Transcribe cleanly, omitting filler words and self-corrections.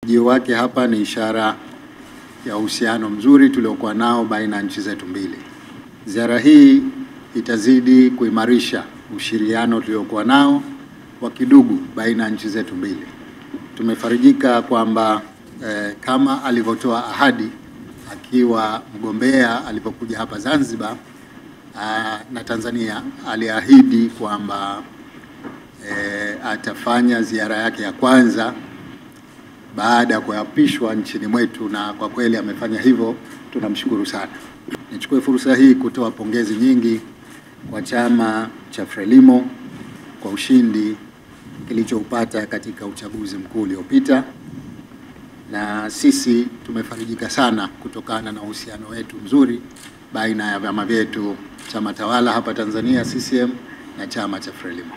Ujio wake hapa ni ishara ya uhusiano mzuri tuliokuwa nao baina ya nchi zetu mbili. Ziara hii itazidi kuimarisha ushirikiano tuliokuwa nao wa kidugu baina ya nchi zetu mbili. Tumefarijika kwamba kama alivyotoa ahadi akiwa mgombea alipokuja hapa Zanzibar na Tanzania, aliahidi kwamba atafanya ziara yake ya kwanza baada ya kuapishwa nchini mwetu, na kwa kweli amefanya hivyo. Tunamshukuru sana. Nichukue fursa hii kutoa pongezi nyingi kwa chama cha Frelimo kwa ushindi kilichoupata katika uchaguzi mkuu uliopita, na sisi tumefarijika sana kutokana na uhusiano wetu mzuri baina ya vyama vyetu, chama tawala hapa Tanzania CCM na chama cha Frelimo.